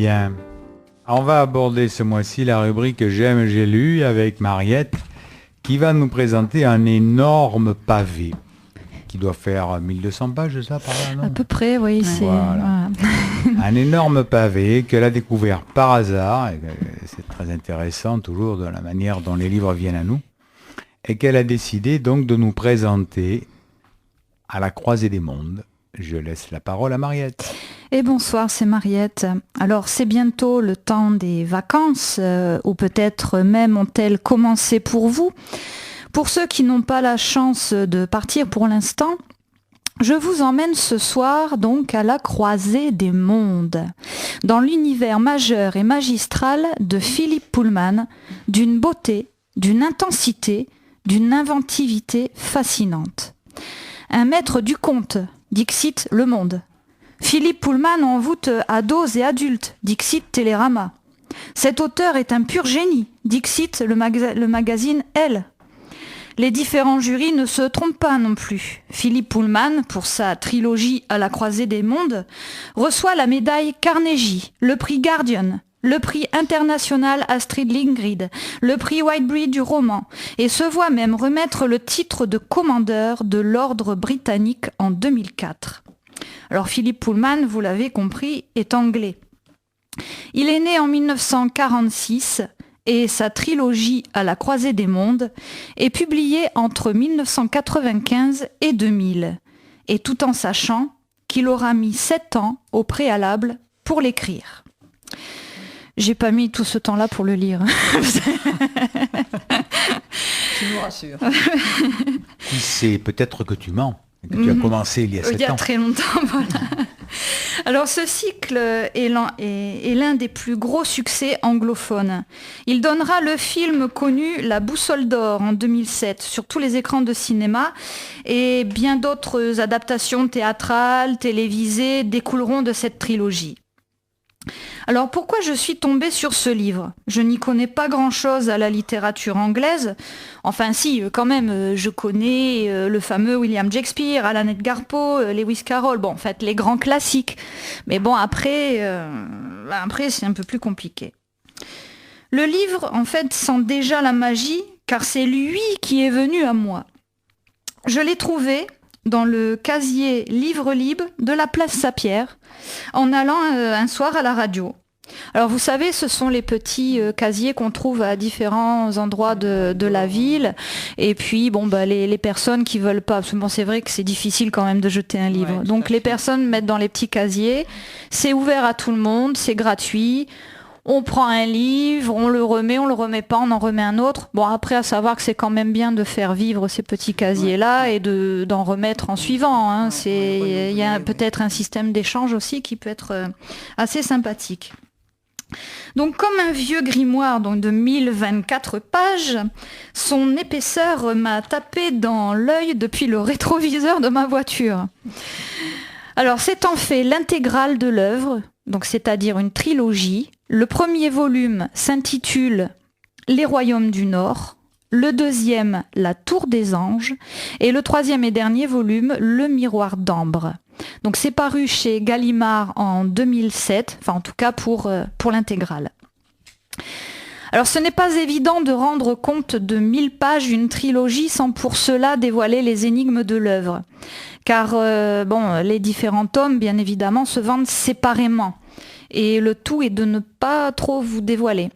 bien. On va aborder ce mois-ci la rubrique J'aime, j'ai lu avec Mariette qui va nous présenter un énorme pavé qui doit faire 1200 pages, ça par là, non ? À peu près, oui. Voilà. Un énorme pavé qu'elle a découvert par hasard, et c'est très intéressant toujours de la manière dont les livres viennent à nous, et qu'elle a décidé donc de nous présenter à la croisée des mondes. Je laisse la parole à Mariette. Et bonsoir, c'est Mariette. Alors, c'est bientôt le temps des vacances, ou peut-être même ont-elles commencé pour vous. Pour ceux qui n'ont pas la chance de partir pour l'instant, je vous emmène ce soir donc à la croisée des mondes, dans l'univers majeur et magistral de Philippe Pullman, d'une beauté, d'une intensité, d'une inventivité fascinante. Un maître du conte, dixit Le Monde. Philippe Pullman envoûte ados et adultes, dixit Télérama. Cet auteur est un pur génie, dixit le magazine Elle. Les différents jurys ne se trompent pas non plus. Philippe Pullman, pour sa trilogie À la croisée des mondes, reçoit la médaille Carnegie, le prix Guardian, le prix international Astrid Lindgren, le prix Whitbread du roman, et se voit même remettre le titre de commandeur de l'ordre britannique en 2004. Alors Philippe Pullman, vous l'avez compris, est anglais. Il est né en 1946 et sa trilogie À la croisée des mondes est publiée entre 1995 et 2000, et tout en sachant qu'il aura mis 7 ans au préalable pour l'écrire. J'ai pas mis tout ce temps-là pour le lire. Tu nous rassures. C'est peut-être que tu mens, que tu as commencé il y a 7 ans. Il y a très longtemps, voilà. Alors ce cycle est l'un des plus gros succès anglophones. Il donnera le film connu La Boussole d'or en 2007 sur tous les écrans de cinéma, et bien d'autres adaptations théâtrales, télévisées découleront de cette trilogie. Alors pourquoi je suis tombée sur ce livre ? Je n'y connais pas grand-chose à la littérature anglaise. Enfin si, quand même, je connais le fameux William Shakespeare, Alan Edgar Poe, Lewis Carroll, bon, en fait, les grands classiques. Mais bon, après c'est un peu plus compliqué. Le livre, en fait, sent déjà la magie, car c'est lui qui est venu à moi. Je l'ai trouvé dans le casier livre libre de la place Sapierre, en allant un soir à la radio. Alors vous savez, ce sont les petits casiers qu'on trouve à différents endroits de la ville, et puis les personnes qui veulent pas, parce que c'est vrai que c'est difficile quand même de jeter un livre, donc les personnes mettent dans les petits casiers, c'est ouvert à tout le monde, c'est gratuit. On prend un livre, on le remet pas, on en remet un autre. Bon, après, à savoir que c'est quand même bien de faire vivre ces petits casiers-là et d'en remettre en suivant. Hein. Il y a peut-être un système d'échange aussi qui peut être assez sympathique. Donc, comme un vieux grimoire de 1024 pages, son épaisseur m'a tapé dans l'œil depuis le rétroviseur de ma voiture. Alors, c'est en fait l'intégrale de l'œuvre, donc c'est-à-dire une trilogie. Le premier volume s'intitule Les Royaumes du Nord, le deuxième La Tour des Anges, et le troisième et dernier volume Le Miroir d'Ambre. Donc c'est paru chez Gallimard en 2007, enfin en tout cas pour l'intégrale. Alors ce n'est pas évident de rendre compte de 1000 pages d'une trilogie sans pour cela dévoiler les énigmes de l'œuvre. Car les différents tomes, bien évidemment, se vendent séparément. Et le tout est de ne pas trop vous dévoiler.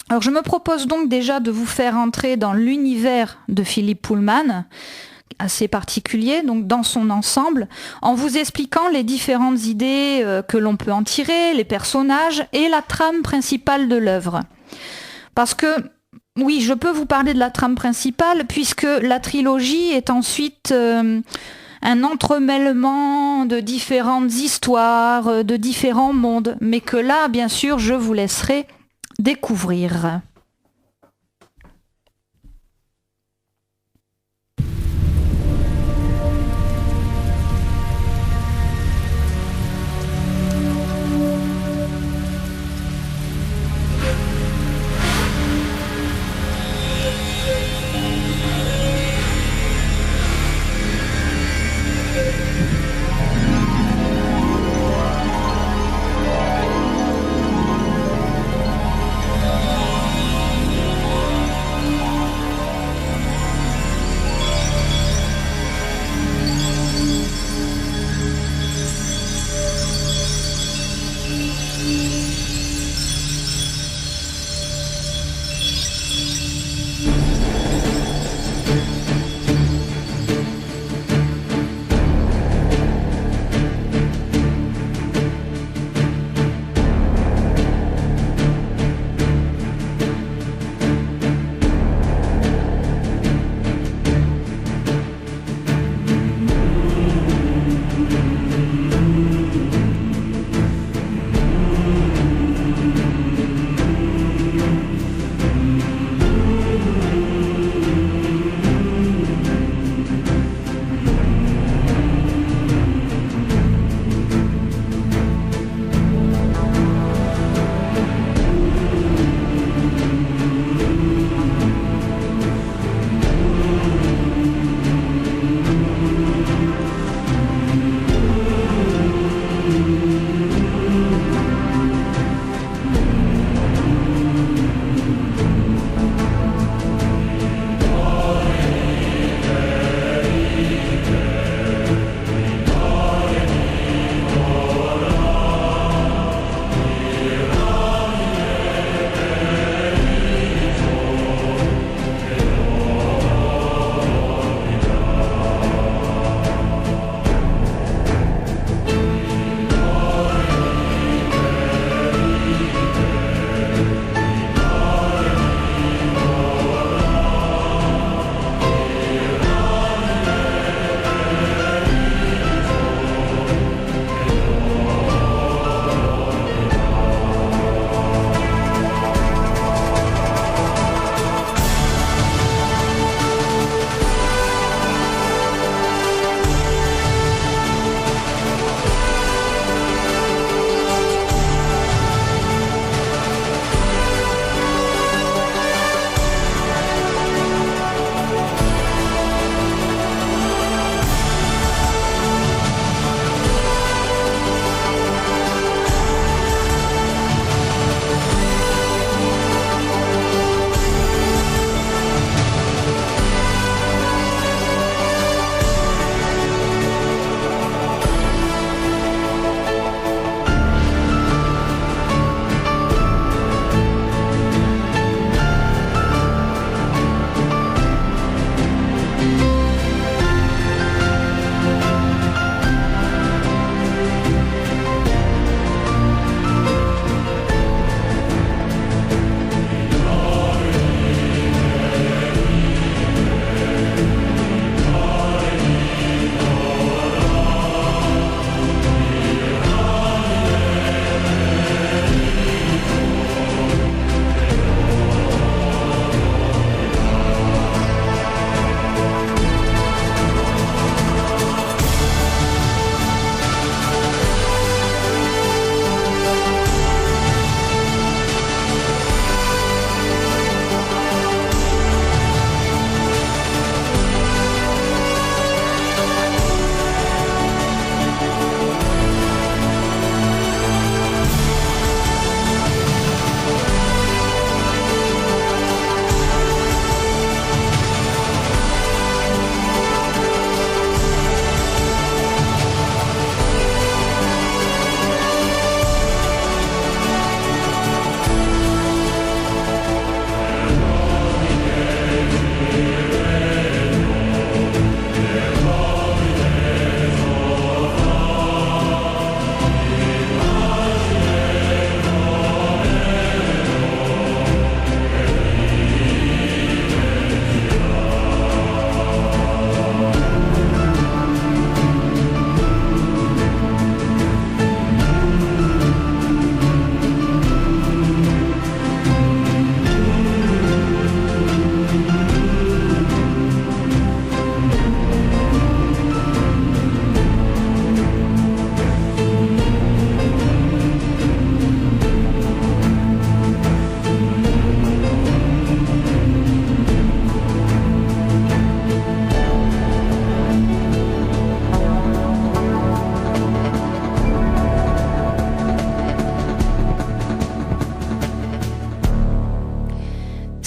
Alors je me propose donc déjà de vous faire entrer dans l'univers de Philippe Pullman, assez particulier, donc dans son ensemble, en vous expliquant les différentes idées que l'on peut en tirer, les personnages et la trame principale de l'œuvre. Parce que, oui, je peux vous parler de la trame principale, puisque la trilogie est ensuite un entremêlement de différentes histoires, de différents mondes, mais que là, bien sûr, je vous laisserai découvrir.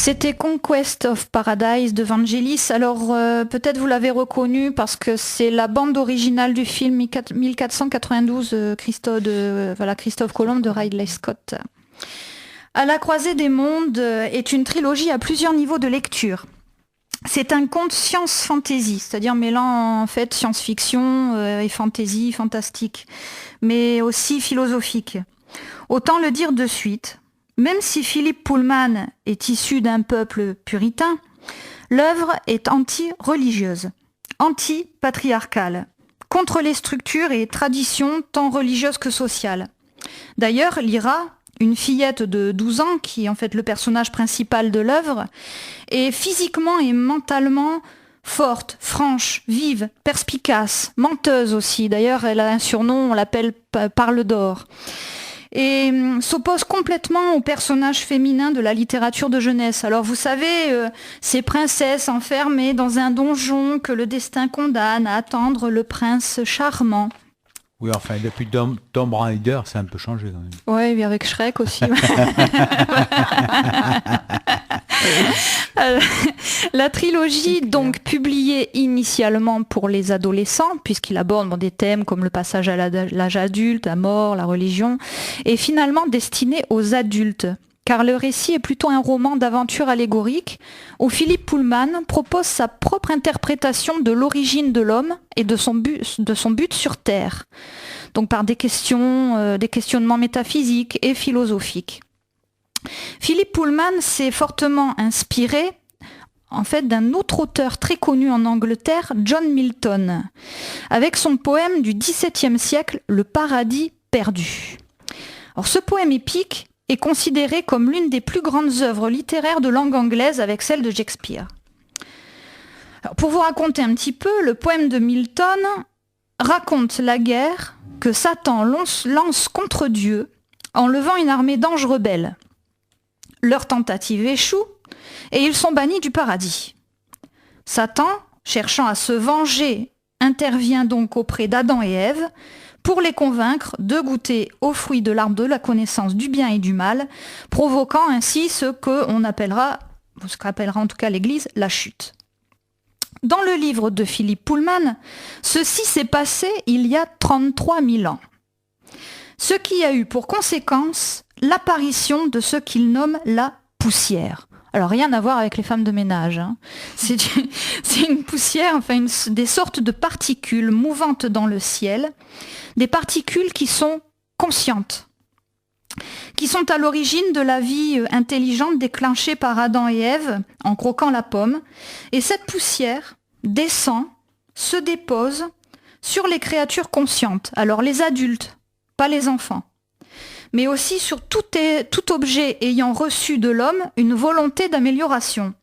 C'était Conquest of Paradise de Vangelis. Alors peut-être vous l'avez reconnu parce que c'est la bande originale du film 1492 Christophe Colomb de Ridley Scott. À la croisée des mondes est une trilogie à plusieurs niveaux de lecture. C'est un conte science-fantasy, c'est-à-dire mêlant en fait science-fiction et fantasy, fantastique, mais aussi philosophique. Autant le dire de suite, même si Philippe Pullman est issu d'un peuple puritain, l'œuvre est anti-religieuse, anti-patriarcale, contre les structures et traditions tant religieuses que sociales. D'ailleurs, Lyra, une fillette de 12 ans, qui est en fait le personnage principal de l'œuvre, est physiquement et mentalement forte, franche, vive, perspicace, menteuse aussi. D'ailleurs, elle a un surnom, on l'appelle Parle d'or. Et s'oppose complètement aux personnages féminins de la littérature de jeunesse. Alors vous savez, ces princesses enfermées dans un donjon que le destin condamne à attendre le prince charmant. Oui, enfin, depuis Tomb Raider, c'est un peu changé quand même. Oui, avec Shrek aussi. La trilogie, donc publiée initialement pour les adolescents, puisqu'il aborde des thèmes comme le passage à l'âge adulte, la mort, la religion, est finalement destinée aux adultes. Car le récit est plutôt un roman d'aventure allégorique où Philippe Pullman propose sa propre interprétation de l'origine de l'homme et de son but sur Terre. Donc par des questionnements métaphysiques et philosophiques. Philippe Pullman s'est fortement inspiré en fait d'un autre auteur très connu en Angleterre, John Milton, avec son poème du XVIIe siècle, Le Paradis perdu. Alors ce poème épique est considéré comme l'une des plus grandes œuvres littéraires de langue anglaise avec celle de Shakespeare. Alors, pour vous raconter un petit peu, le poème de Milton raconte la guerre que Satan lance contre Dieu en levant une armée d'anges rebelles. Leur tentative échoue et ils sont bannis du paradis. Satan, cherchant à se venger, intervient donc auprès d'Adam et Ève pour les convaincre de goûter aux fruits de l'arbre de la connaissance du bien et du mal, provoquant ainsi ce qu'appellera en tout cas l'Église, la chute. Dans le livre de Philippe Pullman, ceci s'est passé il y a 33 000 ans. Ce qui a eu pour conséquence l'apparition de ce qu'il nomme la poussière. Alors rien à voir avec les femmes de ménage. Hein. C'est une poussière, enfin des sortes de particules mouvantes dans le ciel, des particules qui sont conscientes, qui sont à l'origine de la vie intelligente déclenchée par Adam et Ève en croquant la pomme. Et cette poussière descend, se dépose sur les créatures conscientes, alors les adultes, pas les enfants, mais aussi sur tout objet ayant reçu de l'homme une volonté d'amélioration.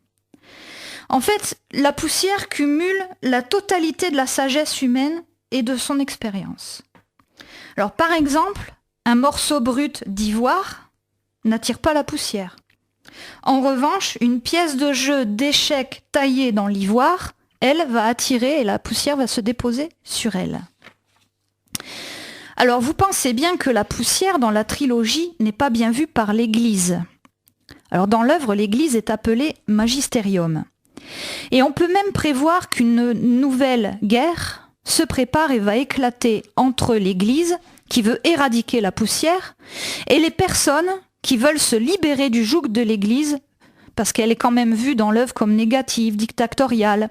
En fait, la poussière cumule la totalité de la sagesse humaine et de son expérience. Alors par exemple, un morceau brut d'ivoire n'attire pas la poussière. En revanche, une pièce de jeu d'échecs taillée dans l'ivoire, elle va attirer et la poussière va se déposer sur elle. Alors vous pensez bien que la poussière dans la trilogie n'est pas bien vue par l'Église. Alors dans l'œuvre, l'Église est appelée magisterium. Et on peut même prévoir qu'une nouvelle guerre se prépare et va éclater entre l'Église, qui veut éradiquer la poussière, et les personnes qui veulent se libérer du joug de l'Église, parce qu'elle est quand même vue dans l'œuvre comme négative, dictatoriale.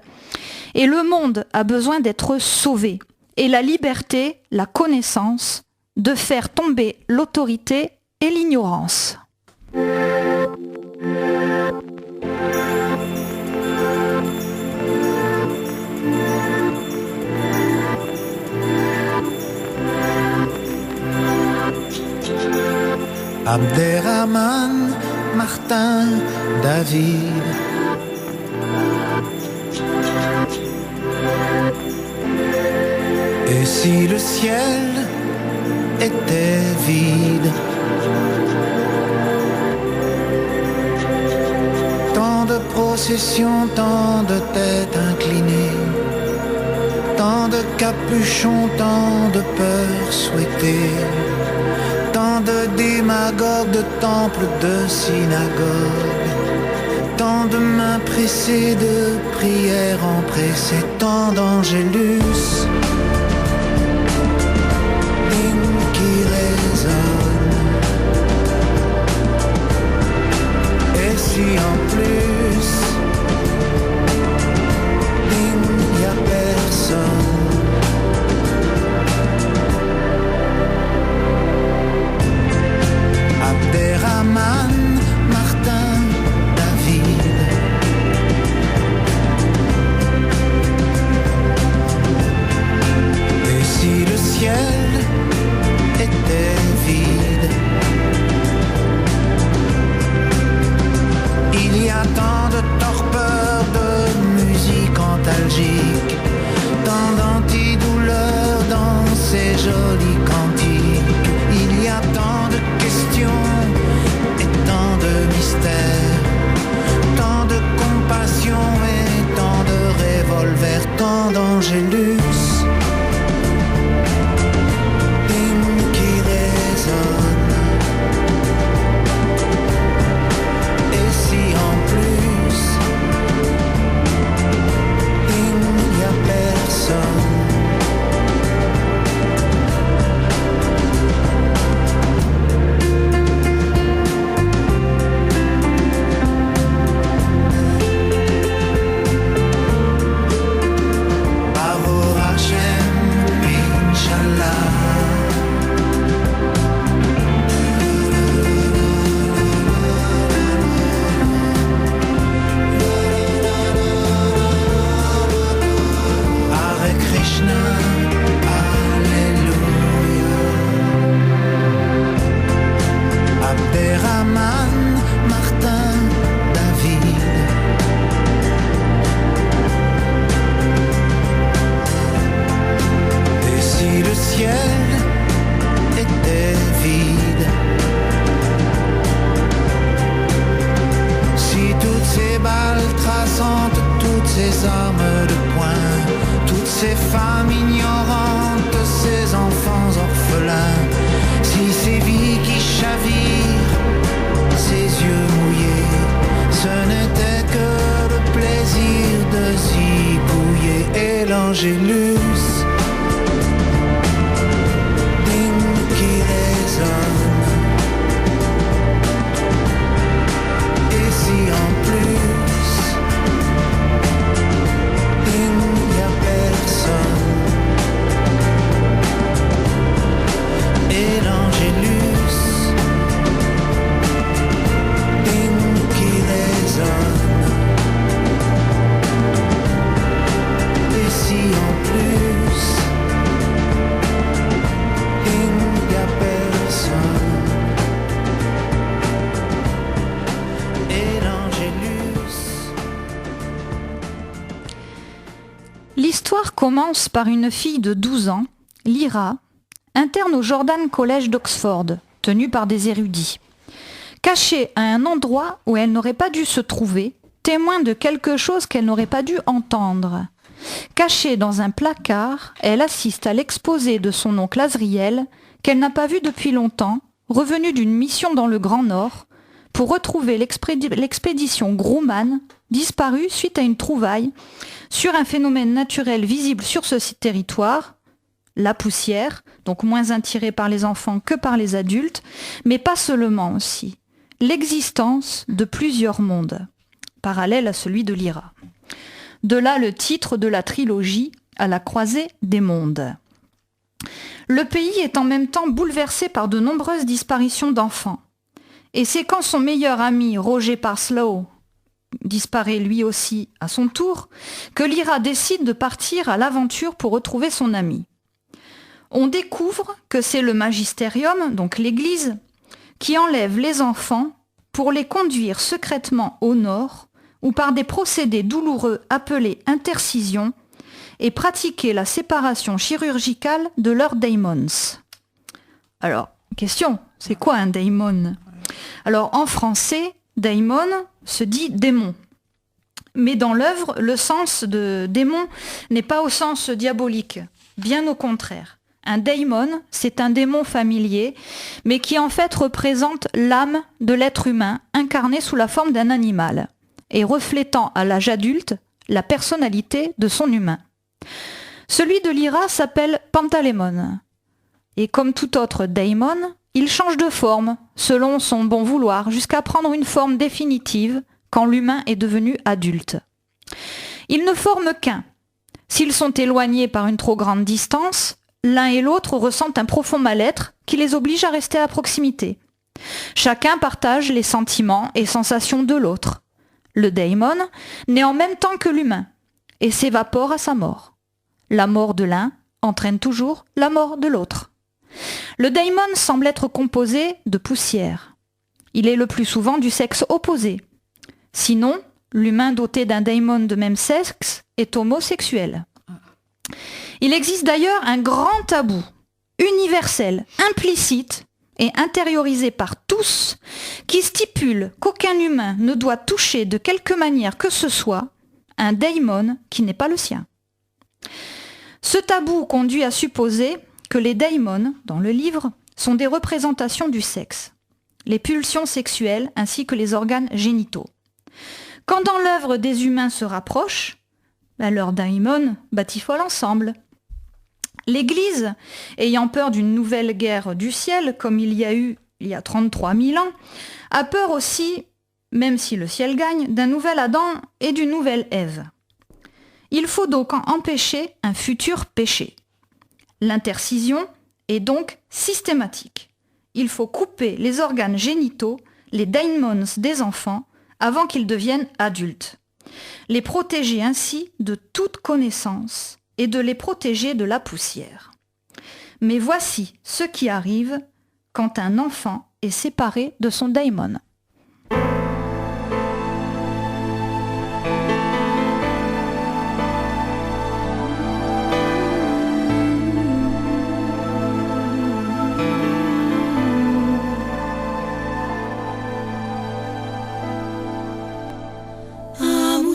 Et le monde a besoin d'être sauvé. Et la liberté, la connaissance, de faire tomber l'autorité et l'ignorance. Abderrahman, Martin, David. Et si le ciel était vide, tant de processions, tant de têtes inclinées, tant de capuchons, tant de peurs souhaitées, tant de démagogues, de temples, de synagogues, tant de mains pressées, de prières empressées, tant d'angélus, l'hymne qui résonne. Et si en plus, l'hymne, y a personne. Abderrahman, Martin, David. Et si le ciel était vide, il y a tant de torpeur, de musique antalgique, tant d'antidouleurs dans ces jolis cantiques. Il y a tant de questions et tant de mystères, tant de compassion et tant de revolvers, tant d'angélus, l'hymne qui résonne. Et si en plus, l'hymne, y a personne. L'histoire commence par une fille de 12 ans, Lyra, interne au Jordan College d'Oxford, tenue par des érudits. Cachée à un endroit où elle n'aurait pas dû se trouver, témoin de quelque chose qu'elle n'aurait pas dû entendre. Cachée dans un placard, elle assiste à l'exposé de son oncle Azriel, qu'elle n'a pas vu depuis longtemps, revenu d'une mission dans le Grand Nord, pour retrouver l'expédition Grumman, disparue suite à une trouvaille sur un phénomène naturel visible sur ce territoire, la poussière, donc moins attirée par les enfants que par les adultes, mais pas seulement aussi, l'existence de plusieurs mondes, parallèles à celui de Lyra. De là le titre de la trilogie, À la croisée des mondes. Le pays est en même temps bouleversé par de nombreuses disparitions d'enfants. Et c'est quand son meilleur ami, Roger Parslow, disparaît lui aussi à son tour, que Lyra décide de partir à l'aventure pour retrouver son ami. On découvre que c'est le magistérium, donc l'Église, qui enlève les enfants pour les conduire secrètement au nord, où par des procédés douloureux appelés intercision, et pratiquer la séparation chirurgicale de leurs daimons. Alors, question, c'est quoi un daimon ? Alors, en français, daimon se dit démon. Mais dans l'œuvre, le sens de démon n'est pas au sens diabolique, bien au contraire. Un daimon, c'est un démon familier, mais qui en fait représente l'âme de l'être humain, incarné sous la forme d'un animal. et reflétant à l'âge adulte la personnalité de son humain. Celui de Lyra s'appelle Pantalaimon. Et comme tout autre daimon, il change de forme selon son bon vouloir jusqu'à prendre une forme définitive quand l'humain est devenu adulte. Ils ne forment qu'un. S'ils sont éloignés par une trop grande distance, l'un et l'autre ressentent un profond mal-être qui les oblige à rester à proximité. Chacun partage les sentiments et sensations de l'autre. Le daimon naît en même temps que l'humain et s'évapore à sa mort. La mort de l'un entraîne toujours la mort de l'autre. Le daimon semble être composé de poussière. Il est le plus souvent du sexe opposé. Sinon, l'humain doté d'un daimon de même sexe est homosexuel. Il existe d'ailleurs un grand tabou, universel, implicite et intériorisé par tous, qui stipule qu'aucun humain ne doit toucher de quelque manière que ce soit un daimon qui n'est pas le sien. Ce tabou conduit à supposer que les daimons, dans le livre, sont des représentations du sexe, les pulsions sexuelles ainsi que les organes génitaux. Quand dans l'œuvre des humains se rapprochent, leurs daimons batifolent ensemble. L'Église, ayant peur d'une nouvelle guerre du ciel, comme il y a eu il y a 33 000 ans, a peur aussi, même si le ciel gagne, d'un nouvel Adam et d'une nouvelle Ève. Il faut donc empêcher un futur péché. L'intercision est donc systématique. Il faut couper les organes génitaux, les daimons des enfants, avant qu'ils deviennent adultes. Les protéger ainsi de toute connaissance et de les protéger de la poussière. Mais voici ce qui arrive quand un enfant est séparé de son daimon.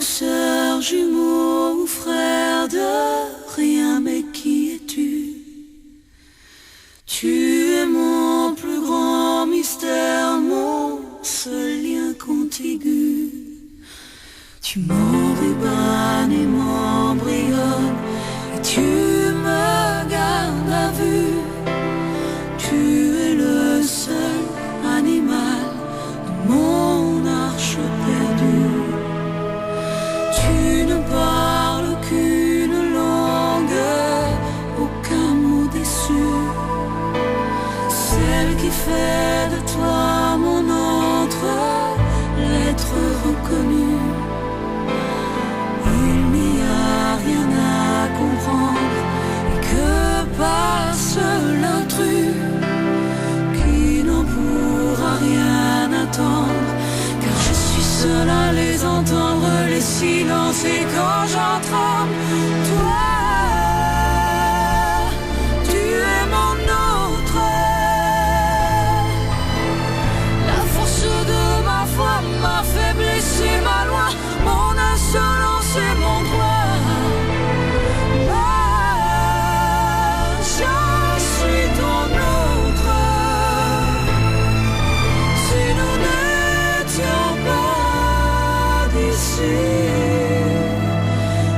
Sœur, jumeau ou frère de rien, mais qui es-tu? Tu es mon plus grand mystère, mon seul lien contigu. Tu m'enrubannes et m'embrayonnes, et tu me gardes à vue. Tu es le seul animal de mon arche perdue. Tu ne parles qu'une langue, aucun mot déçu. Celle qui fait de toi mon entre, l'être reconnu. Il n'y a rien à comprendre, et que passe l'intrus, qui n'en pourra rien attendre. Seul à les entendre, les silences, et quand j'en tremble, toi, tu es mon autre. La force de ma foi, ma faiblesse et ma loi, mon insolence et mon droit. Moi, je suis ton autre. Si nous n'étions pas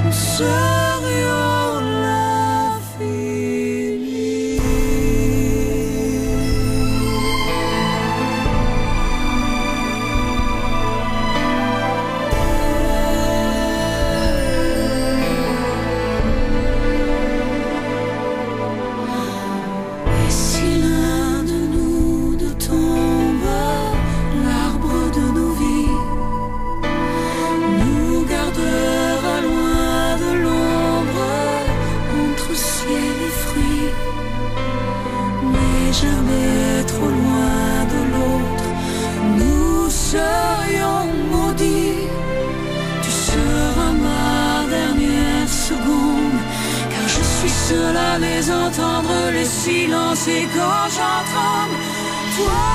nous serions l'infini. Et si l'un de nous deux tombe, l'arbre de nos vies gardera loin de l'ombre entre ciel et fruits, mais jamais trop loin de l'autre. Nous serions maudits. Tu seras ma dernière seconde, car je suis seul à les entendre, les silences, et quand j'en tremble, toi.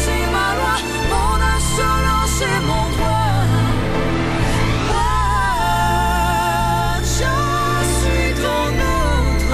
C'est ma loi, mon insolence et mon droit. Moi, je suis ton autre.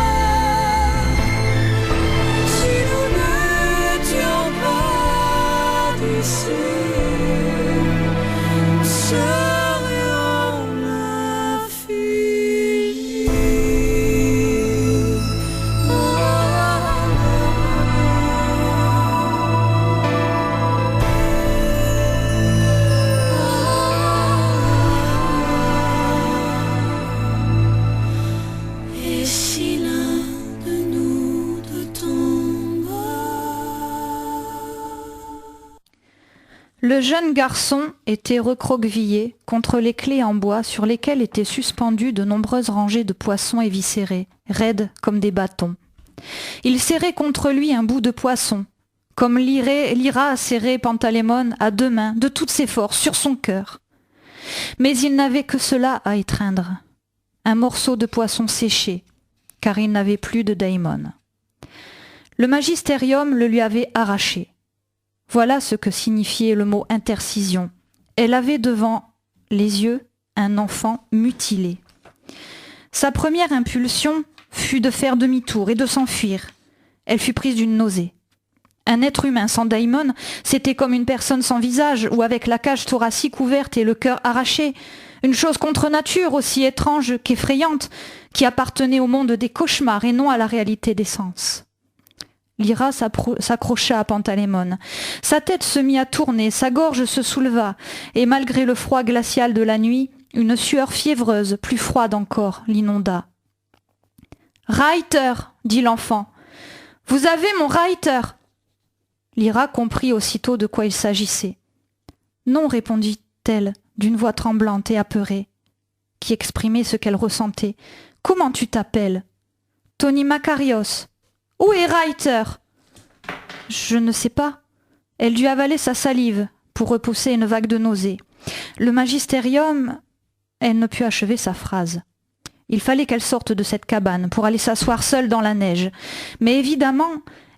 Le jeune garçon était recroquevillé contre les clés en bois sur lesquelles étaient suspendues de nombreuses rangées de poissons éviscérés, raides comme des bâtons. Il serrait contre lui un bout de poisson, comme Lyra serrait Pantalémon à deux mains, de toutes ses forces, sur son cœur. Mais il n'avait que cela à étreindre, un morceau de poisson séché, car il n'avait plus de daimon. Le magistérium le lui avait arraché. Voilà ce que signifiait le mot intercision. Elle avait devant les yeux un enfant mutilé. Sa première impulsion fut de faire demi-tour et de s'enfuir. Elle fut prise d'une nausée. Un être humain sans daimon, c'était comme une personne sans visage ou avec la cage thoracique ouverte et le cœur arraché. Une chose contre nature aussi étrange qu'effrayante, qui appartenait au monde des cauchemars et non à la réalité des sens. Lyra s'accrocha à Pantalémon. Sa tête se mit à tourner, sa gorge se souleva, et malgré le froid glacial de la nuit, une sueur fiévreuse, plus froide encore, l'inonda. « Reiter !» dit l'enfant. « Vous avez mon Reiter !» Lyra comprit aussitôt de quoi il s'agissait. « Non, répondit-elle, d'une voix tremblante et apeurée, qui exprimait ce qu'elle ressentait. « Comment tu t'appelles ?»« Tony Makarios. »« Où est Reiter ?»« Je ne sais pas. » Elle dut avaler sa salive pour repousser une vague de nausée. Le magistérium... Elle ne put achever sa phrase. Il fallait qu'elle sorte de cette cabane pour aller s'asseoir seule dans la neige. Mais évidemment,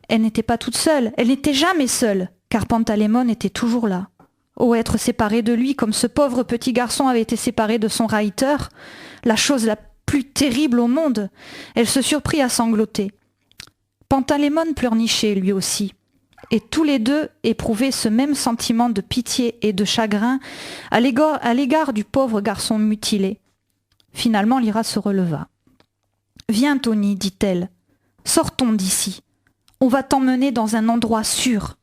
elle n'était pas toute seule. Elle n'était jamais seule, car Pantalémon était toujours là. Oh, être séparée de lui comme ce pauvre petit garçon avait été séparé de son Reiter, la chose la plus terrible au monde. Elle se surprit à sangloter. Pantalémon pleurnichait lui aussi, et tous les deux éprouvaient ce même sentiment de pitié et de chagrin à l'égard du pauvre garçon mutilé. Finalement, Lyra se releva. « Viens, Tony, dit-elle, sortons d'ici. On va t'emmener dans un endroit sûr. »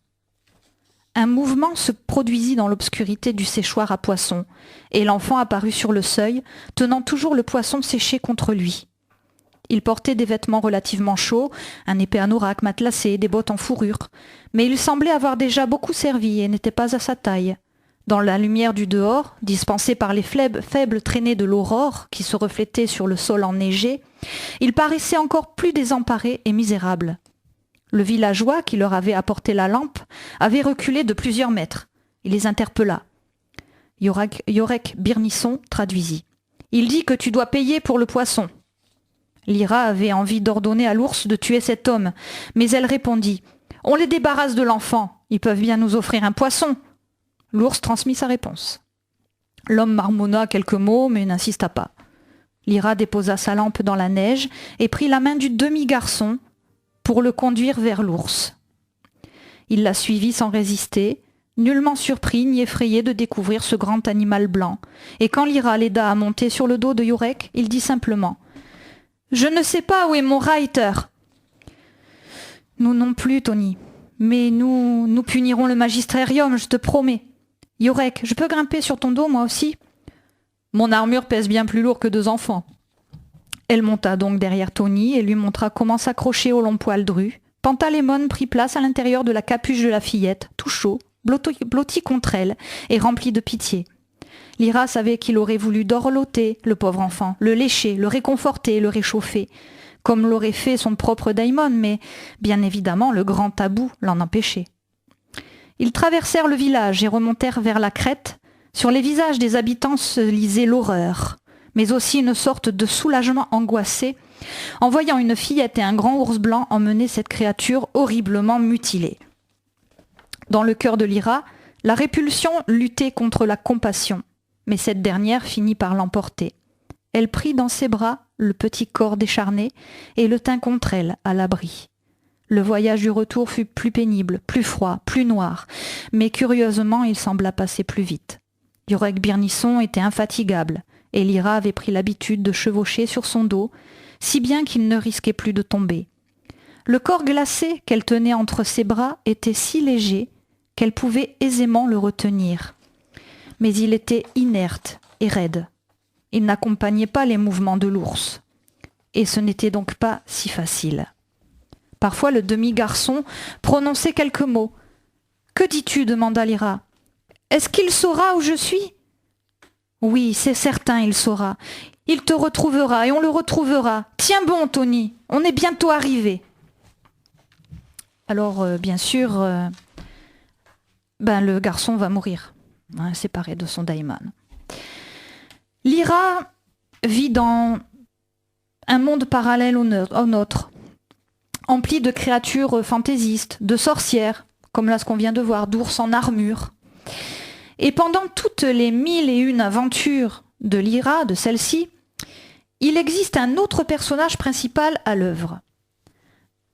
Un mouvement se produisit dans l'obscurité du séchoir à poissons, et l'enfant apparut sur le seuil, tenant toujours le poisson séché contre lui. Il portait des vêtements relativement chauds, un épais anorak matelassé, des bottes en fourrure, mais il semblait avoir déjà beaucoup servi et n'était pas à sa taille. Dans la lumière du dehors, dispensée par les faibles traînées de l'aurore qui se reflétaient sur le sol enneigé, il paraissait encore plus désemparé et misérable. Le villageois qui leur avait apporté la lampe avait reculé de plusieurs mètres. Il les interpella. Yorek Birnisson traduisit. « Il dit que tu dois payer pour le poisson. » Lyra avait envie d'ordonner à l'ours de tuer cet homme, mais elle répondit « On les débarrasse de l'enfant, ils peuvent bien nous offrir un poisson. » L'ours transmit sa réponse. L'homme marmonna quelques mots, mais n'insista pas. Lyra déposa sa lampe dans la neige et prit la main du demi-garçon pour le conduire vers l'ours. Il la suivit sans résister, nullement surpris ni effrayé de découvrir ce grand animal blanc, et quand Lyra l'aida à monter sur le dos de Yorek, il dit simplement « Je ne sais pas où est mon Reiter. » « Nous non plus, Tony. Mais nous punirons le magistérium, je te promets. Yorek, je peux grimper sur ton dos, moi aussi ? Mon armure pèse bien plus lourd que 2 enfants. » Elle monta donc derrière Tony et lui montra comment s'accrocher au long poil dru. Pantalémon prit place à l'intérieur de la capuche de la fillette, tout chaud, blotti contre elle et rempli de pitié. Lyra savait qu'il aurait voulu dorloter le pauvre enfant, le lécher, le réconforter, le réchauffer, comme l'aurait fait son propre daimon, mais bien évidemment le grand tabou l'en empêchait. Ils traversèrent le village et remontèrent vers la crête. Sur les visages des habitants se lisait l'horreur, mais aussi une sorte de soulagement angoissé en voyant une fillette et un grand ours blanc emmener cette créature horriblement mutilée. Dans le cœur de Lyra, la répulsion luttait contre la compassion, mais cette dernière finit par l'emporter. Elle prit dans ses bras le petit corps décharné et le tint contre elle, à l'abri. Le voyage du retour fut plus pénible, plus froid, plus noir, mais curieusement il sembla passer plus vite. Yorek Birnisson était infatigable, et Lyra avait pris l'habitude de chevaucher sur son dos, si bien qu'il ne risquait plus de tomber. Le corps glacé qu'elle tenait entre ses bras était si léger qu'elle pouvait aisément le retenir. Mais il était inerte et raide. Il n'accompagnait pas les mouvements de l'ours. Et ce n'était donc pas si facile. Parfois le demi-garçon prononçait quelques mots. « Que dis-tu » demanda Lyra. Est-ce qu'il saura où je suis ? Oui, c'est certain, il saura. Il te retrouvera et on le retrouvera. Tiens bon, Tony, on est bientôt arrivé. Alors, bien sûr, le garçon va mourir, séparé de son daimon. Lyra vit dans un monde parallèle au nôtre, empli de créatures fantaisistes, de sorcières, comme là ce qu'on vient de voir, d'ours en armure. Et pendant toutes les 1001 aventures de Lyra, de celle-ci, il existe un autre personnage principal à l'œuvre.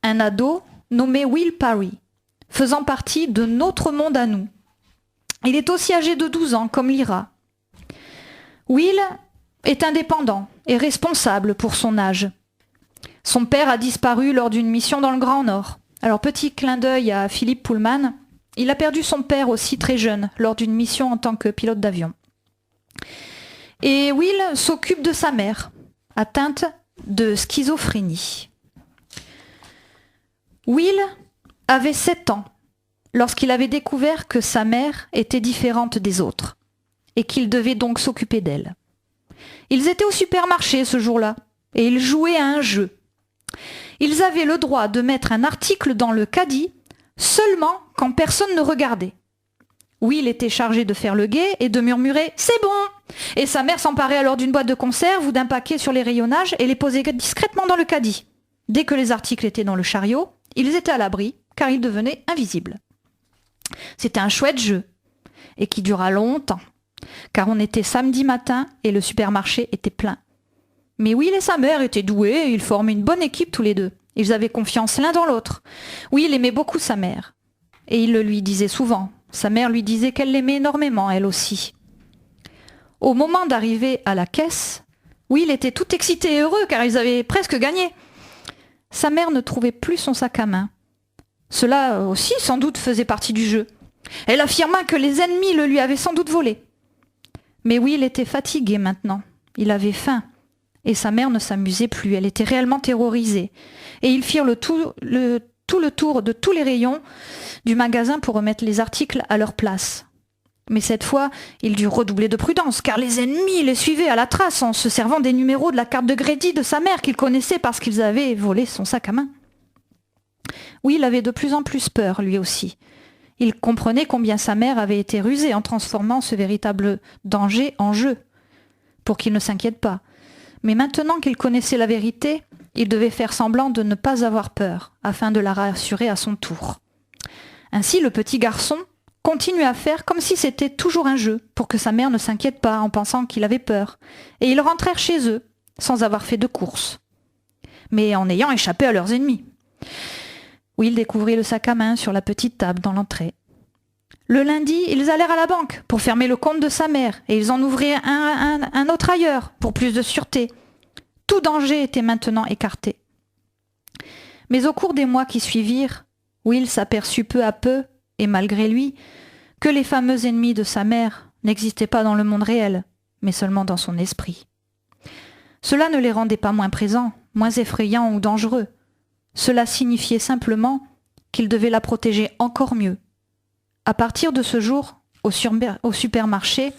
Un ado nommé Will Parry, faisant partie de notre monde à nous. Il est aussi âgé de 12 ans, comme Lyra. Will est indépendant et responsable pour son âge. Son père a disparu lors d'une mission dans le Grand Nord. Alors, petit clin d'œil à Philippe Pullman, il a perdu son père aussi très jeune, lors d'une mission en tant que pilote d'avion. Et Will s'occupe de sa mère, atteinte de schizophrénie. Will avait 7 ans lorsqu'il avait découvert que sa mère était différente des autres et qu'il devait donc s'occuper d'elle. Ils étaient au supermarché ce jour-là et ils jouaient à un jeu. Ils avaient le droit de mettre un article dans le caddie seulement quand personne ne regardait. Will était chargé de faire le guet et de murmurer « C'est bon !» Et sa mère s'emparait alors d'une boîte de conserve ou d'un paquet sur les rayonnages et les posait discrètement dans le caddie. Dès que les articles étaient dans le chariot, ils étaient à l'abri car ils devenaient invisibles. C'était un chouette jeu et qui dura longtemps car on était samedi matin et le supermarché était plein. Mais Will et sa mère étaient doués et ils formaient une bonne équipe tous les deux. Ils avaient confiance l'un dans l'autre. Will aimait beaucoup sa mère et il le lui disait souvent. Sa mère lui disait qu'elle l'aimait énormément, elle aussi. Au moment d'arriver à la caisse, Will était tout excité et heureux car ils avaient presque gagné. Sa mère ne trouvait plus son sac à main. Cela aussi, sans doute, faisait partie du jeu. Elle affirma que les ennemis le lui avaient sans doute volé. Mais Will était fatigué maintenant. Il avait faim. Et sa mère ne s'amusait plus. Elle était réellement terrorisée. Et ils firent tout le tour de tous les rayons du magasin pour remettre les articles à leur place. Mais cette fois, il dut redoubler de prudence, car les ennemis les suivaient à la trace en se servant des numéros de la carte de crédit de sa mère qu'ils connaissaient parce qu'ils avaient volé son sac à main. Oui, il avait de plus en plus peur, lui aussi. Il comprenait combien sa mère avait été rusée en transformant ce véritable danger en jeu, pour qu'il ne s'inquiète pas. Mais maintenant qu'il connaissait la vérité, il devait faire semblant de ne pas avoir peur, afin de la rassurer à son tour. Ainsi, le petit garçon continuait à faire comme si c'était toujours un jeu, pour que sa mère ne s'inquiète pas en pensant qu'il avait peur. Et ils rentrèrent chez eux, sans avoir fait de course, mais en ayant échappé à leurs ennemis. Will découvrit le sac à main sur la petite table dans l'entrée. Le lundi, ils allèrent à la banque pour fermer le compte de sa mère, et ils en ouvrirent un autre ailleurs, pour plus de sûreté. Tout danger était maintenant écarté. Mais au cours des mois qui suivirent, Will s'aperçut peu à peu, et malgré lui, que les fameux ennemis de sa mère n'existaient pas dans le monde réel, mais seulement dans son esprit. Cela ne les rendait pas moins présents, moins effrayants ou dangereux. Cela signifiait simplement qu'il devait la protéger encore mieux. À partir de ce jour, au supermarché,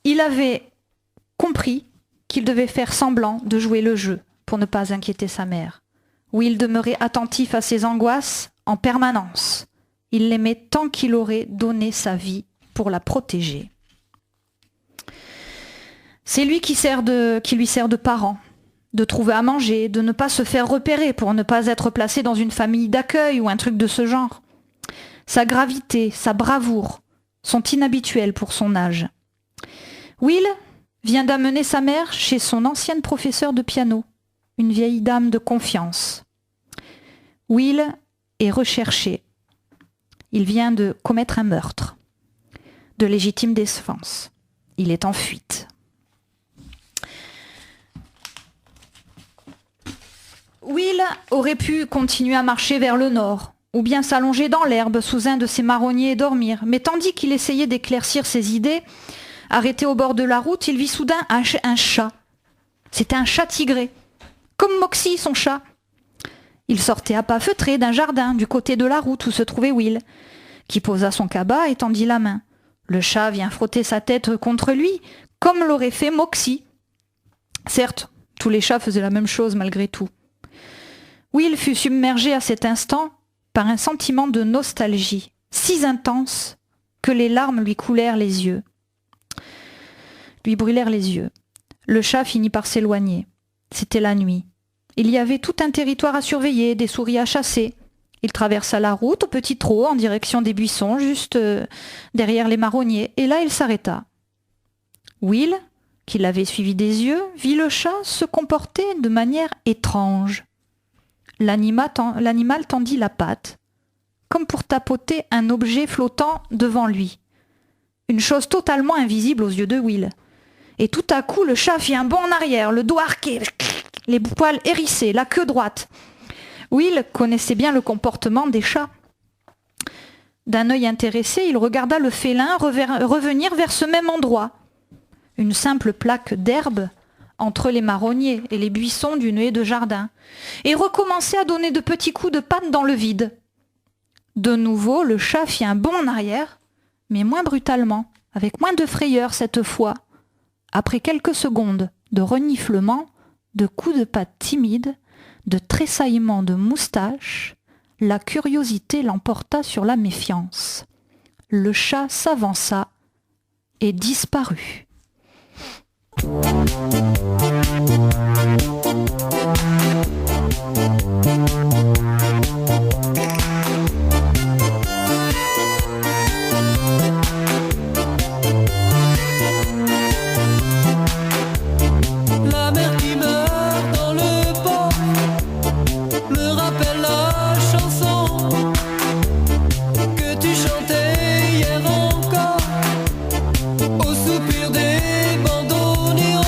il avait compris qu'il devait faire semblant de jouer le jeu pour ne pas inquiéter sa mère. Will demeurait attentif à ses angoisses en permanence. Il l'aimait tant qu'il aurait donné sa vie pour la protéger. C'est lui qui lui sert de parent, de trouver à manger, de ne pas se faire repérer pour ne pas être placé dans une famille d'accueil ou un truc de ce genre. Sa gravité, sa bravoure sont inhabituelles pour son âge. Will vient d'amener sa mère chez son ancienne professeure de piano, une vieille dame de confiance. Will est recherché. Il vient de commettre un meurtre, de légitime défense. Il est en fuite. Will aurait pu continuer à marcher vers le nord, ou bien s'allonger dans l'herbe sous un de ces marronniers et dormir. Mais tandis qu'il essayait d'éclaircir ses idées, arrêté au bord de la route, il vit soudain un chat. C'était un chat tigré, comme Moxie, son chat. Il sortait à pas feutrés d'un jardin du côté de la route où se trouvait Will, qui posa son cabas et tendit la main. Le chat vient frotter sa tête contre lui, comme l'aurait fait Moxie. Certes, tous les chats faisaient la même chose malgré tout. Will fut submergé à cet instant par un sentiment de nostalgie, si intense que les larmes lui brûlèrent les yeux. Le chat finit par s'éloigner. C'était la nuit. Il y avait tout un territoire à surveiller, des souris à chasser. Il traversa la route au petit trot en direction des buissons, juste derrière les marronniers, et là il s'arrêta. Will, qui l'avait suivi des yeux, vit le chat se comporter de manière étrange. L'animal tendit la patte, comme pour tapoter un objet flottant devant lui. Une chose totalement invisible aux yeux de Will. Et tout à coup, le chat fit un bond en arrière, le dos arqué, les poils hérissés, la queue droite. Will connaissait bien le comportement des chats. D'un œil intéressé, il regarda le félin revenir vers ce même endroit. Une simple plaque d'herbe entre les marronniers et les buissons d'une haie de jardin, et recommençait à donner de petits coups de patte dans le vide. De nouveau, le chat fit un bond en arrière, mais moins brutalement, avec moins de frayeur cette fois. Après quelques secondes de reniflements, de coups de patte timides, de tressaillements de moustaches, la curiosité l'emporta sur la méfiance. Le chat s'avança et disparut. La mer qui meurt dans le port me rappelle la chanson que tu chantais hier encore au soupir des bandeaux néons.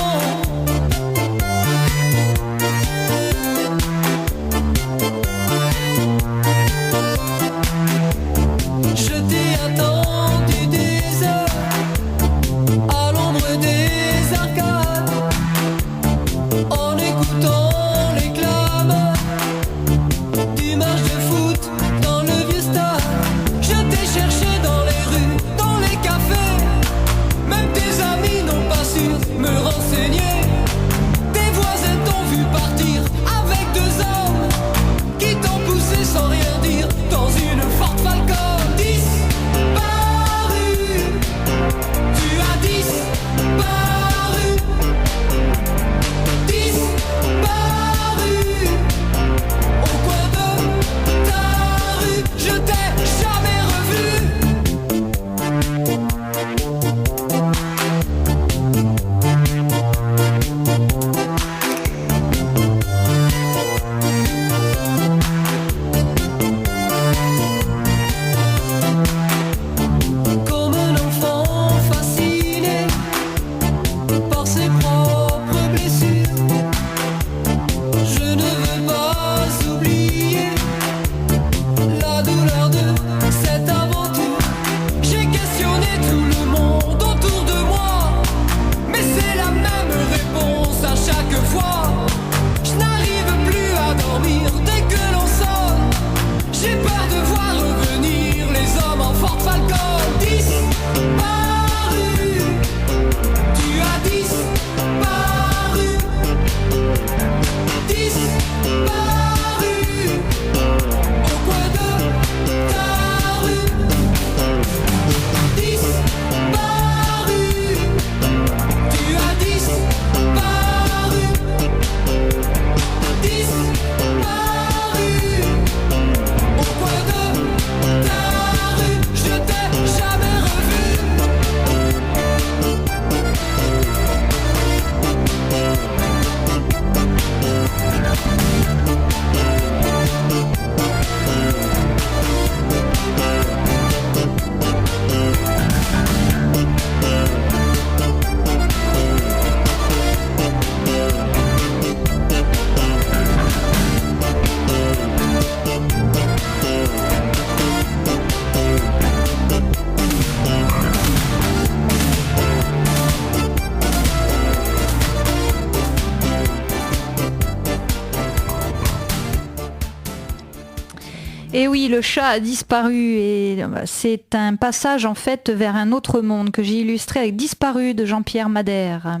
Et oui, le chat a disparu et c'est un passage en fait vers un autre monde que j'ai illustré avec Disparu de Jean-Pierre Madère.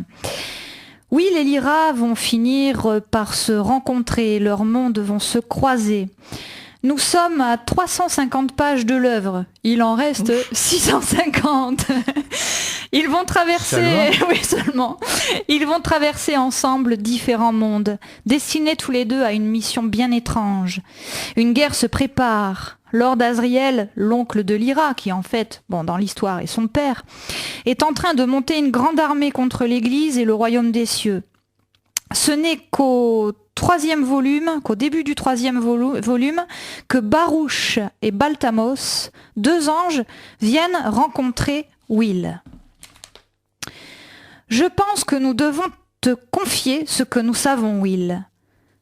Oui, les Lyra vont finir par se rencontrer, leurs mondes vont se croiser. Nous sommes à 350 pages de l'œuvre. Il en reste 650. Ils vont traverser, oui seulement. Ils vont traverser ensemble différents mondes, destinés tous les deux à une mission bien étrange. Une guerre se prépare. Lord Asriel, l'oncle de Lyra, qui en fait, dans l'histoire est son père, est en train de monter une grande armée contre l'Église et le royaume des cieux. Ce n'est qu'au début du troisième volume, que Baruch et Balthamos, deux anges, viennent rencontrer Will. Je pense que nous devons te confier ce que nous savons, Will.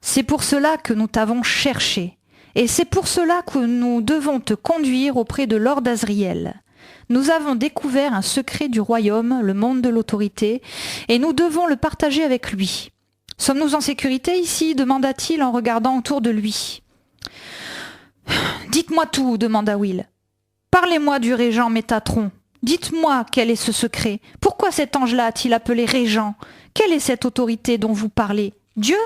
C'est pour cela que nous t'avons cherché. Et c'est pour cela que nous devons te conduire auprès de Lord Asriel. Nous avons découvert un secret du royaume, le monde de l'autorité, et nous devons le partager avec lui. Sommes-nous en sécurité ici ? Demanda-t-il en regardant autour de lui. Dites-moi tout, demanda Will. Parlez-moi du régent Métatron. Dites-moi quel est ce secret. Pourquoi cet ange-là a-t-il appelé régent ? Quelle est cette autorité dont vous parlez ? Dieu ?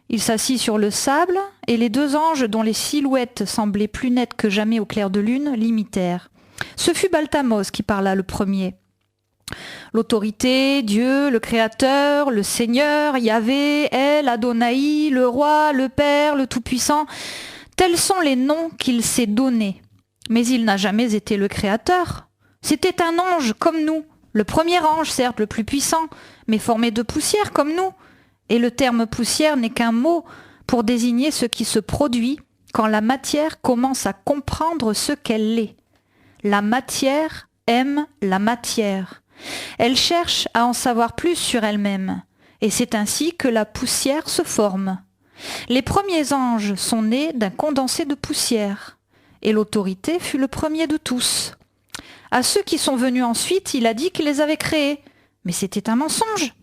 Il s'assit sur le sable, et les deux anges, dont les silhouettes semblaient plus nettes que jamais au clair de lune, l'imitèrent. Ce fut Balthamos qui parla le premier. L'autorité, Dieu, le Créateur, le Seigneur, Yahvé, El, Adonai, le Roi, le Père, le Tout-Puissant, tels sont les noms qu'il s'est donnés. Mais il n'a jamais été le Créateur. C'était un ange comme nous, le premier ange, certes le plus puissant, mais formé de poussière comme nous. Et le terme poussière n'est qu'un mot pour désigner ce qui se produit quand la matière commence à comprendre ce qu'elle est. La matière aime la matière. Elle cherche à en savoir plus sur elle-même, et c'est ainsi que la poussière se forme. Les premiers anges sont nés d'un condensé de poussière, et l'autorité fut le premier de tous. À ceux qui sont venus ensuite, il a dit qu'il les avait créés, mais c'était un mensonge.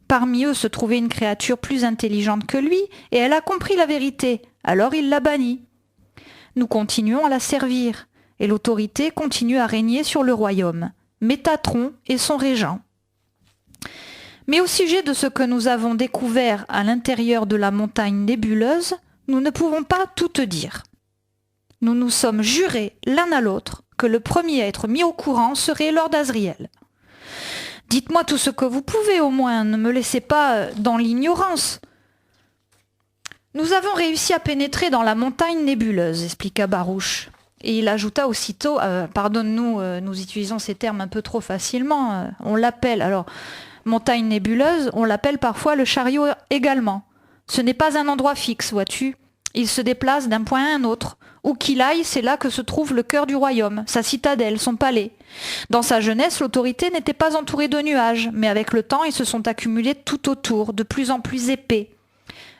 Parmi eux se trouvait une créature plus intelligente que lui, et elle a compris la vérité, alors il l'a bannie. Nous continuons à la servir, et l'autorité continue à régner sur le royaume. Métatron est son régent. Mais au sujet de ce que nous avons découvert à l'intérieur de la montagne nébuleuse, nous ne pouvons pas tout te dire. Nous nous sommes jurés l'un à l'autre que le premier à être mis au courant serait Lord Asriel. Dites-moi tout ce que vous pouvez au moins, ne me laissez pas dans l'ignorance. Nous avons réussi à pénétrer dans la montagne nébuleuse, expliqua Baruch. Et il ajouta aussitôt, pardonne-nous, nous utilisons ces termes un peu trop facilement, on l'appelle, alors, montagne nébuleuse, on l'appelle parfois le chariot également. Ce n'est pas un endroit fixe, vois-tu. Il se déplace d'un point à un autre. Où qu'il aille, c'est là que se trouve le cœur du royaume, sa citadelle, son palais. Dans sa jeunesse, l'autorité n'était pas entourée de nuages, mais avec le temps, ils se sont accumulés tout autour, de plus en plus épais.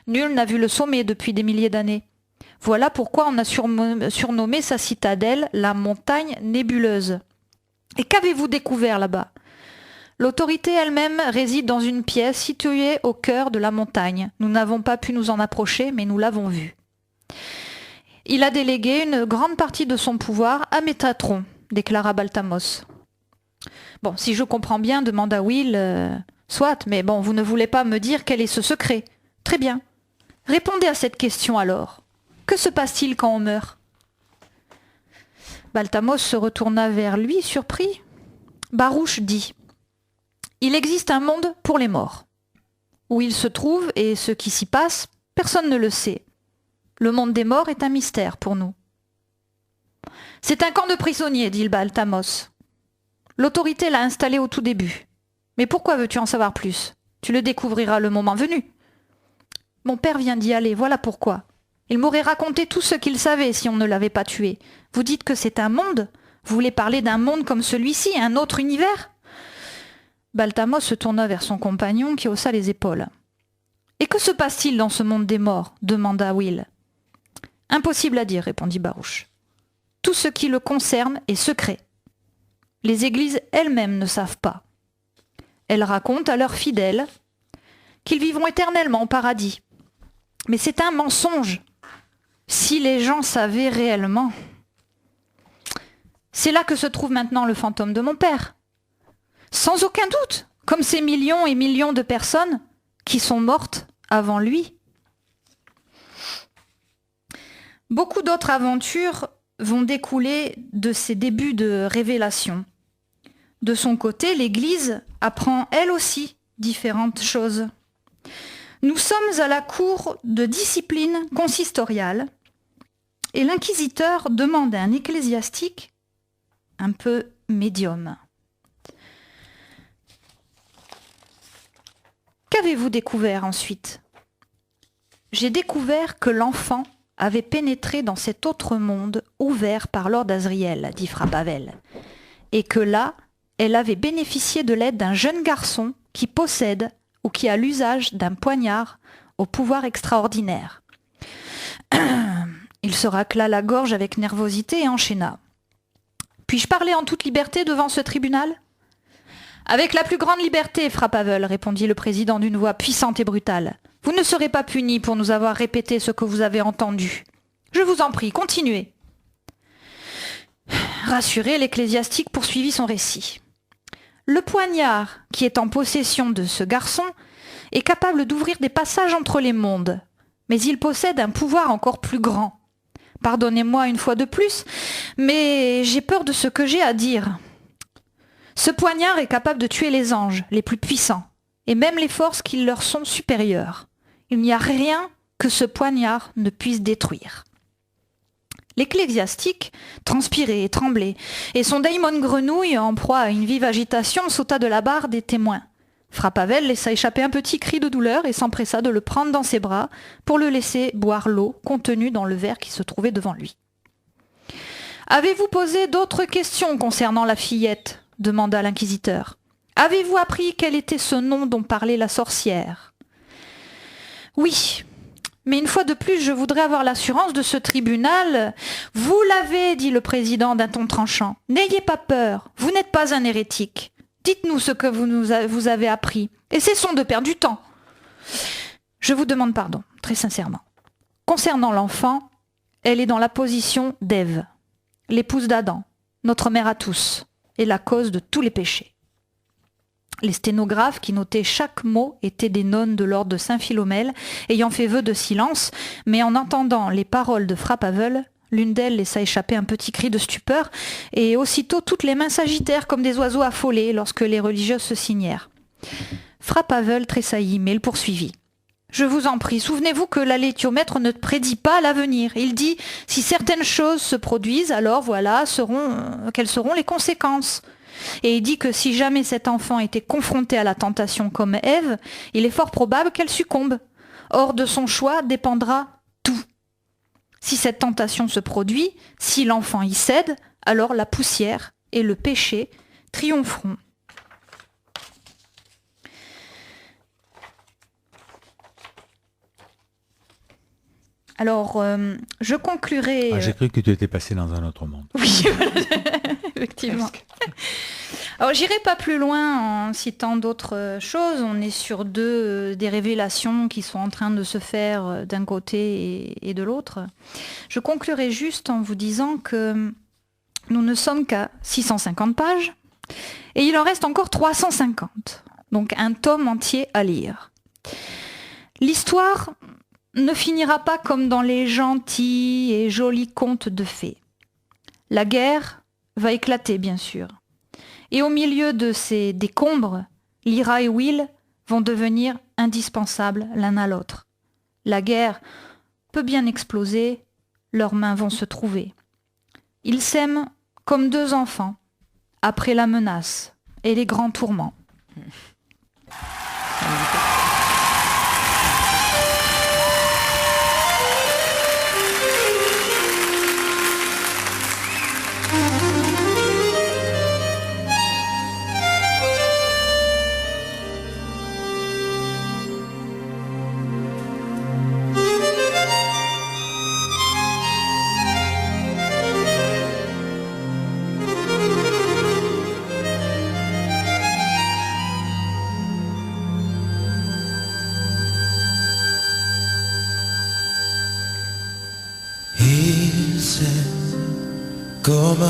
Nul n'a vu le sommet depuis des milliers d'années. Voilà pourquoi on a surnommé sa citadelle la montagne nébuleuse. Et qu'avez-vous découvert là-bas ? L'autorité elle-même réside dans une pièce située au cœur de la montagne. Nous n'avons pas pu nous en approcher, mais nous l'avons vue. Il a délégué une grande partie de son pouvoir à Métatron, déclara Balthamos. Bon, si je comprends bien, demanda Will, soit, mais bon, vous ne voulez pas me dire quel est ce secret. Très bien. Répondez à cette question alors. Que se passe-t-il quand on meurt ? Balthamos se retourna vers lui, surpris. Baruch dit « Il existe un monde pour les morts. Où il se trouve et ce qui s'y passe, personne ne le sait. Le monde des morts est un mystère pour nous. »« C'est un camp de prisonniers, dit Balthamos. L'autorité l'a installé au tout début. Mais pourquoi veux-tu en savoir plus ? Tu le découvriras le moment venu. Mon père vient d'y aller, voilà pourquoi. Il m'aurait raconté tout ce qu'il savait si on ne l'avait pas tué. Vous dites que c'est un monde ? Vous voulez parler d'un monde comme celui-ci, un autre univers ? Balthamos se tourna vers son compagnon qui haussa les épaules. « Et que se passe-t-il dans ce monde des morts ?» demanda Will. « Impossible à dire, répondit Baruch. Tout ce qui le concerne est secret. Les églises elles-mêmes ne savent pas. Elles racontent à leurs fidèles qu'ils vivront éternellement au paradis. Mais c'est un mensonge. Si les gens savaient réellement. C'est là que se trouve maintenant le fantôme de mon père. Sans aucun doute, comme ces millions et millions de personnes qui sont mortes avant lui. Beaucoup d'autres aventures vont découler de ces débuts de révélation. De son côté, l'Église apprend elle aussi différentes choses. Nous sommes à la cour de discipline consistoriale et l'inquisiteur demande à un ecclésiastique un peu médium. Qu'avez-vous découvert ensuite ? J'ai découvert que l'enfant avait pénétré dans cet autre monde ouvert par Lord Asriel, dit Fra Pavel, et que là, elle avait bénéficié de l'aide d'un jeune garçon qui possède ou qui a l'usage d'un poignard au pouvoir extraordinaire. Il se racla la gorge avec nervosité et enchaîna. « Puis-je parler en toute liberté devant ce tribunal ?»« Avec la plus grande liberté, Fra Pavel, répondit le président d'une voix puissante et brutale. « Vous ne serez pas puni pour nous avoir répété ce que vous avez entendu. Je vous en prie, continuez. » Rassuré, l'ecclésiastique poursuivit son récit. Le poignard qui est en possession de ce garçon est capable d'ouvrir des passages entre les mondes, mais il possède un pouvoir encore plus grand. Pardonnez-moi une fois de plus, mais j'ai peur de ce que j'ai à dire. Ce poignard est capable de tuer les anges les plus puissants, et même les forces qui leur sont supérieures. Il n'y a rien que ce poignard ne puisse détruire. L'ecclésiastique transpirait et tremblait, et son daimon grenouille, en proie à une vive agitation, sauta de la barre des témoins. Fra Pavel laissa échapper un petit cri de douleur et s'empressa de le prendre dans ses bras pour le laisser boire l'eau contenue dans le verre qui se trouvait devant lui. « Avez-vous posé d'autres questions concernant la fillette ?» demanda l'inquisiteur. « Avez-vous appris quel était ce nom dont parlait la sorcière ?»« Oui, mais une fois de plus, je voudrais avoir l'assurance de ce tribunal. »« Vous l'avez, dit le président d'un ton tranchant. N'ayez pas peur, vous n'êtes pas un hérétique. Dites-nous ce que vous avez appris, et cessons de perdre du temps. Je vous demande pardon, très sincèrement. Concernant l'enfant, elle est dans la position d'Ève, l'épouse d'Adam, notre mère à tous, et la cause de tous les péchés. Les sténographes qui notaient chaque mot étaient des nonnes de l'ordre de Saint-Philomèle, ayant fait vœu de silence, mais en entendant les paroles de Fra Pavel, l'une d'elles laissa échapper un petit cri de stupeur, et aussitôt toutes les mains s'agitèrent comme des oiseaux affolés lorsque les religieuses se signèrent. Fra Pavel tressaillit, mais il poursuivit. « Je vous en prie, souvenez-vous que l'alétiomètre ne prédit pas l'avenir. Il dit, si certaines choses se produisent, alors voilà quelles seront les conséquences. Et il dit que si jamais cet enfant était confronté à la tentation comme Ève, il est fort probable qu'elle succombe. Or, de son choix dépendra tout. Si cette tentation se produit, si l'enfant y cède, alors la poussière et le péché triompheront. » Alors, je conclurai... J'ai cru que tu étais passé dans un autre monde. Oui, voilà. Effectivement. Alors, j'irai pas plus loin en citant d'autres choses. On est sur des révélations qui sont en train de se faire d'un côté et de l'autre. Je conclurai juste en vous disant que nous ne sommes qu'à 650 pages et il en reste encore 350. Donc, un tome entier à lire. L'histoire ne finira pas comme dans les gentils et jolis contes de fées. La guerre va éclater, bien sûr. Et au milieu de ces décombres, Lyra et Will vont devenir indispensables l'un à l'autre. La guerre peut bien exploser, leurs mains vont se trouver. Ils s'aiment comme deux enfants, après la menace et les grands tourments. comme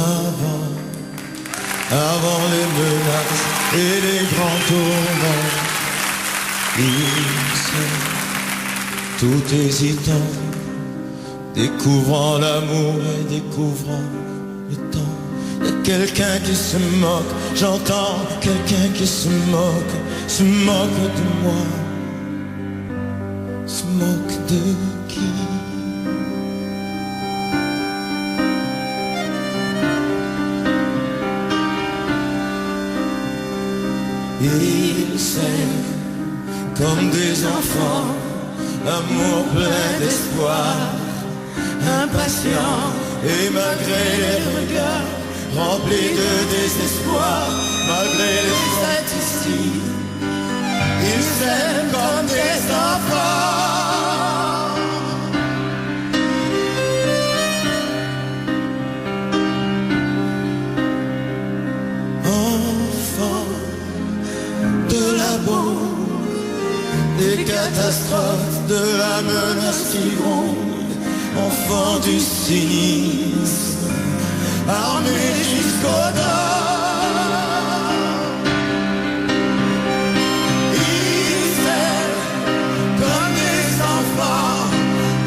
avant les menaces et les grands tourments. Il seul, tout hésitant, découvrant l'amour et découvrant le temps. Y a quelqu'un qui se moque, j'entends quelqu'un qui se moque de moi. Se moque de qui? Ils s'aiment comme des enfants, l'amour plein d'espoir, impatient, et malgré les regards remplis de désespoir, malgré les statistiques, ils s'aiment comme des enfants. Enfants de la bombe, des catastrophes, de la menace qui gronde, enfants du cynisme, armés jusqu'aux dents. Ils s'aiment comme des enfants,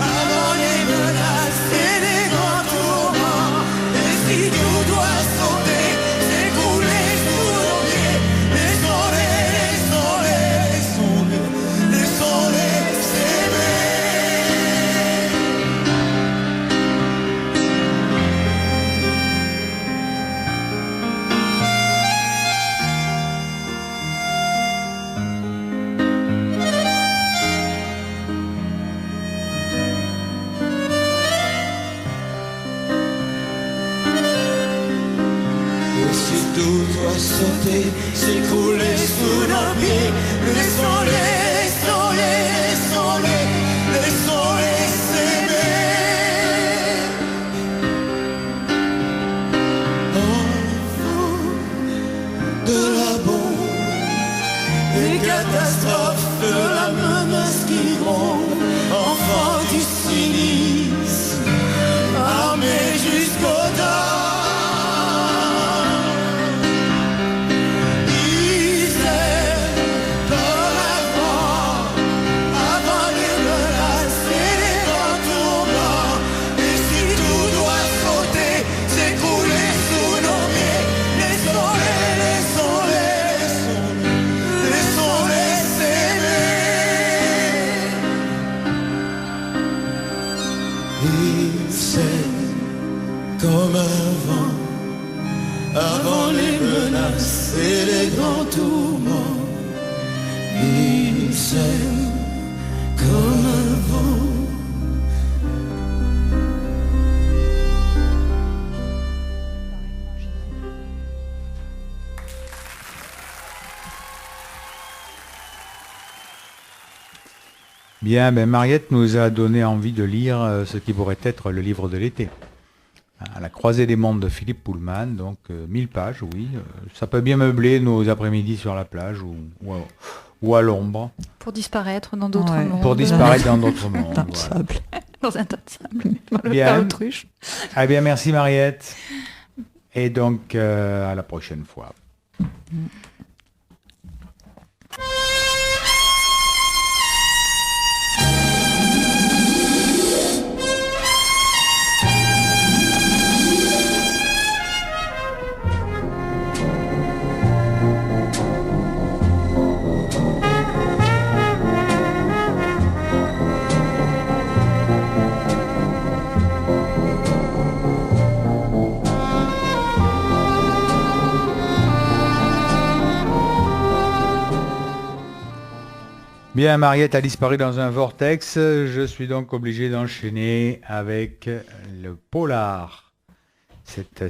avant les menaces et les grands tourments. Et si tout doit sauter, s'écrouler sous nos pieds, laissons-les, laissons-les s'aimer. Et si tout doit sauter, s'écrouler sous nos pieds, laissons-les, laissons-les, laissons-les, laissons-les s'aimer. Enfants de la bombe, des catastrophes, de la menace qui gronde, enfants du cynisme, armés jusqu'aux dents. Comme avant les menaces et les grands tourments. Ils s'aiment comme avant. Bien, Mariette nous a donné envie de lire ce qui pourrait être le livre de l'été. À la croisée des mondes de Philippe Pullman, donc 1000 pages, oui. Ça peut bien meubler nos après-midi sur la plage ou à l'ombre. Pour disparaître dans d'autres mondes. Pour disparaître dans d'autres mondes. Dans le sable. Dans un tas de sable. Dans le Bien. tas d'autruche. Ah bien, merci Mariette. Et donc, à la prochaine fois. Bien, Mariette a disparu dans un vortex. Je suis donc obligé d'enchaîner avec le polar. C'est ce